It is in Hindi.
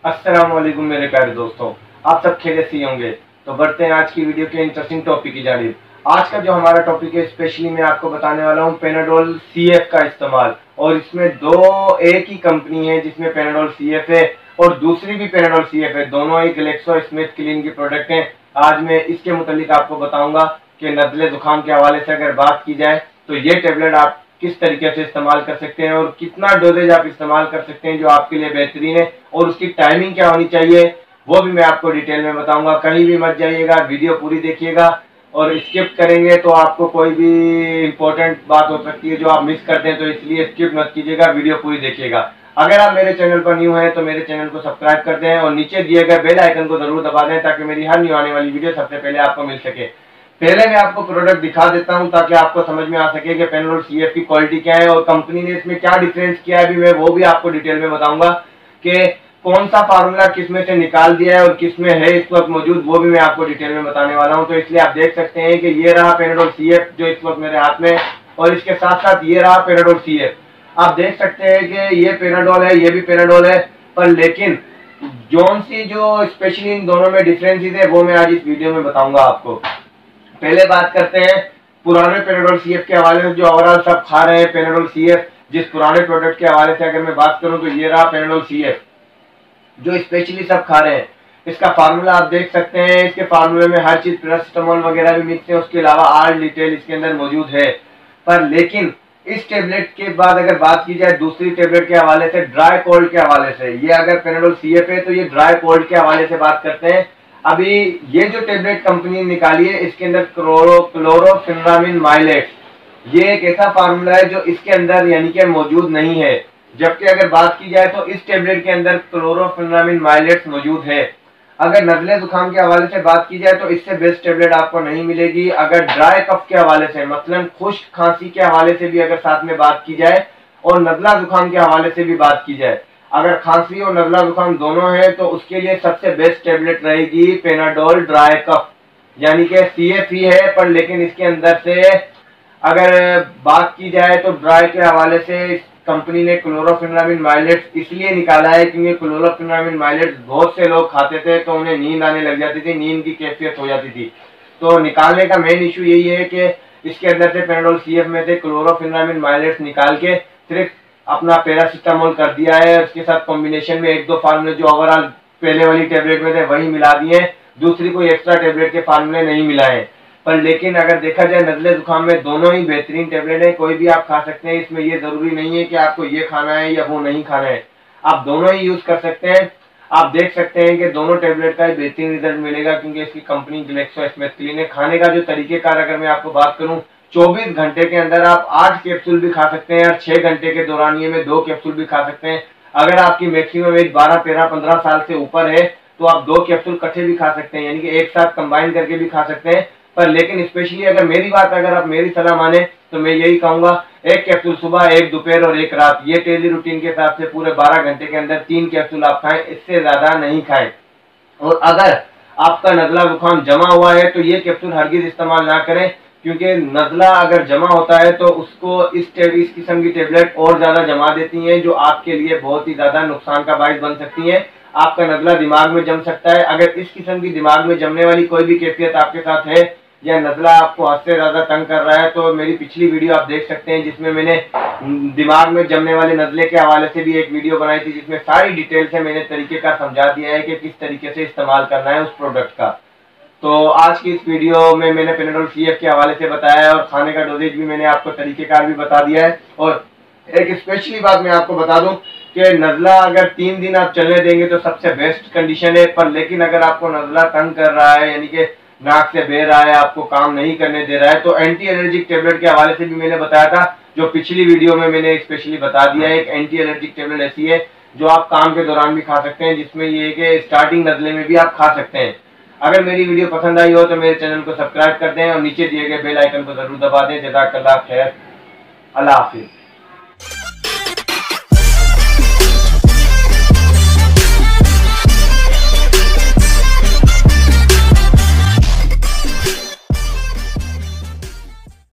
अस्सलाम वालेकुम मेरे प्यारे दोस्तों, आप सब खैरियत से होंगे। तो बढ़ते हैं आज की वीडियो के इंटरेस्टिंग टॉपिक की जानिब। आज का जो हमारा टॉपिक है, स्पेशली मैं आपको बताने वाला हूं पेनाडोल सीएफ का इस्तेमाल। और इसमें दो एक ही कंपनी है जिसमें पेनाडोल सीएफ है और दूसरी भी पेनाडोल सीएफ है, दोनों ही ग्लेक्सो स्मिथ क्लीन की प्रोडक्ट हैं। आज मैं इसके मुतालिक आपको बताऊंगा कि नज़ले जुकाम के हवाले से अगर बात की जाए तो ये टेबलेट आप किस तरीके से इस्तेमाल कर सकते हैं और कितना डोजेज आप इस्तेमाल कर सकते हैं जो आपके लिए बेहतरीन है, और उसकी टाइमिंग क्या होनी चाहिए वो भी मैं आपको डिटेल में बताऊंगा। कहीं भी मत जाइएगा, वीडियो पूरी देखिएगा। और स्किप करेंगे तो आपको कोई भी इंपॉर्टेंट बात हो सकती है जो आप मिस करते हैं, तो इसलिए स्किप मत कीजिएगा, वीडियो पूरी देखिएगा। अगर आप मेरे चैनल पर न्यू हैं तो मेरे चैनल को सब्सक्राइब कर दें और नीचे दिए गए बेल आइकन को जरूर दबा दें ताकि मेरी हर न्यू आने वाली वीडियो सबसे पहले आपको मिल सके। पहले मैं आपको प्रोडक्ट दिखा देता हूं ताकि आपको समझ में आ सके कि पेनाडोल सीएफ की क्वालिटी क्या है और कंपनी ने इसमें क्या डिफरेंस किया है, अभी मैं वो भी आपको डिटेल में बताऊंगा कि कौन सा फार्मूला किस में से निकाल दिया है और किस में है इस वक्त मौजूद, वो भी मैं आपको डिटेल में बताने वाला हूं। तो इसलिए आप देख सकते हैं कि ये रहा पेनाडोल सीएफ जो इस वक्त मेरे हाथ में, और इसके साथ साथ ये रहा पेनाडोल सीएफ। आप देख सकते हैं कि ये पेनाडोल है, ये भी पेनाडोल है, पर लेकिन जौन सी जो स्पेशली इन दोनों में डिफरेंसेस है वो मैं आज इस वीडियो में बताऊंगा आपको। पहले बात करते हैं पुराने पेनाडोल सीएफ के हवाले से, जो ओवरऑल सब खा रहे हैं पेनाडोल सीएफ। जिस पुराने प्रोडक्ट के हवाले से अगर मैं बात करूं तो ये रहा पेनाडोल सीएफ जो स्पेशली सब खा रहे हैं। इसका फार्मूला आप देख सकते हैं, इसके फार्मूले में हर चीज पैरासिटामोल वगैरह भी मिक्स है, उसके अलावा आल डिटेल इसके अंदर मौजूद है। पर लेकिन इस टेबलेट के बाद अगर बात की जाए दूसरी टेबलेट के हवाले से, ड्राई कोल्ड के हवाले से, ये अगर पेनाडोल सीएफ है तो ये ड्राई कोल्ड के हवाले से बात करते हैं। अभी ये जो टेबलेट कंपनी निकाली है इसके अंदर क्लोरोफेनेरामिन माइलेट, ये एक ऐसा फार्मूला है जो इसके अंदर यानी कि मौजूद नहीं है। जबकि अगर बात की जाए तो इस टेबलेट के अंदर क्लोरोफेनेरामिन माइलेट मौजूद है। अगर नजले जुकाम के हवाले से बात की जाए तो इससे बेस्ट टेबलेट आपको नहीं मिलेगी। अगर ड्राई कफ के हवाले से, मतलब खुश्क खांसी के हवाले से भी अगर साथ में बात की जाए और नजला जुकाम के हवाले से भी बात की जाए, अगर खांसी और नजला जुकाम दोनों है तो उसके लिए सबसे बेस्ट टेबलेट रहेगी पेनाडोल ड्राई कफ, यानी कि सीएफ ही है पर लेकिन इसके अंदर से अगर बात की जाए तो ड्राई के हवाले से कंपनी ने क्लोरोफेनेरामिन माइलेट इसलिए निकाला है क्योंकि क्लोरोफेनेरामिन माइलेट बहुत से लोग खाते थे तो उन्हें नींद आने लग जाती थी, नींद की कैफियत हो जाती थी। तो निकालने का मेन इशू यही है कि इसके अंदर से पेनाडोल सीएफ में से क्लोरोफेनेरामिन माइलेट निकाल के सिर्फ अपना पैरासिटामोल कर दिया है। उसके साथ कॉम्बिनेशन में एक दो फार्मूले जो ओवरऑल पहले वाली टेबलेट में थे वही मिला दिए, दूसरी कोई एक्स्ट्रा टेबलेट के फार्मूले नहीं मिलाए। पर लेकिन अगर देखा जाए नजले जुकाम में दोनों ही बेहतरीन टेबलेट है, कोई भी आप खा सकते हैं। इसमें ये जरूरी नहीं है कि आपको ये खाना है या वो नहीं खाना है, आप दोनों ही यूज कर सकते हैं। आप देख सकते हैं कि दोनों टेबलेट का बेहतरीन रिजल्ट मिलेगा क्योंकि इसकी कंपनी ग्लेक्सो स्मिथ क्लीन है। खाने का जो तरीकेकार अगर मैं आपको बात करूं, 24 घंटे के अंदर आप 8 कैप्सूल भी खा सकते हैं और 6 घंटे के दौरान ये में 2 कैप्सूल भी खा सकते हैं। अगर आपकी मैक्सिमम एज 12, 13, 15 साल से ऊपर है तो आप 2 कैप्सूल इकट्ठे भी खा सकते हैं, यानी कि एक साथ कंबाइन करके भी खा सकते हैं। पर लेकिन स्पेशली अगर मेरी बात, अगर आप मेरी सलाह माने तो मैं यही कहूंगा, एक कैप्सूल सुबह, एक दोपहर और एक रात, ये डेली रूटीन के हिसाब से पूरे 12 घंटे के अंदर 3 कैप्सूल आप खाएं, इससे ज्यादा नहीं खाएं। और अगर आपका नजला जुकाम जमा हुआ है तो ये कैप्सूल हरगिज इस्तेमाल ना करें क्योंकि नजला अगर जमा होता है तो उसको इस किस्म की टेबलेट और ज्यादा जमा देती हैं जो आपके लिए बहुत ही ज्यादा नुकसान का बायस बन सकती है। आपका नजला दिमाग में जम सकता है। अगर इस किस्म की दिमाग में जमने वाली कोई भी कैफियत आपके साथ है या नजला आपको हद से ज्यादा तंग कर रहा है तो मेरी पिछली वीडियो आप देख सकते हैं जिसमें मैंने दिमाग में जमने वाले नजले के हवाले से भी एक वीडियो बनाई थी जिसमें सारी डिटेल से मैंने तरीके का समझा दिया है कि किस तरीके से इस्तेमाल करना है उस प्रोडक्ट का। तो आज की इस वीडियो में मैंने पेनाडोल सीएफ के हवाले से बताया है और खाने का डोजेज भी मैंने आपको तरीकेकार भी बता दिया है। और एक स्पेशली बात मैं आपको बता दूं कि नजला अगर 3 दिन आप चलने देंगे तो सबसे बेस्ट कंडीशन है। पर लेकिन अगर आपको नजला तंग कर रहा है, यानी कि नाक से बह रहा है, आपको काम नहीं करने दे रहा है, तो एंटी एलर्जिक टेबलेट के हवाले से भी मैंने बताया था, जो पिछली वीडियो में मैंने स्पेशली बता दिया है। एक एंटी एलर्जिक टेबलेट ऐसी है जो आप काम के दौरान भी खा सकते हैं, जिसमें ये है कि स्टार्टिंग नजले में भी आप खा सकते हैं। अगर मेरी वीडियो पसंद आई हो तो मेरे चैनल को सब्सक्राइब कर दें और नीचे दिए गए बेल आइकन को जरूर दबा दें। जज़ाकल्लाह खैर, अल्लाह हाफिज।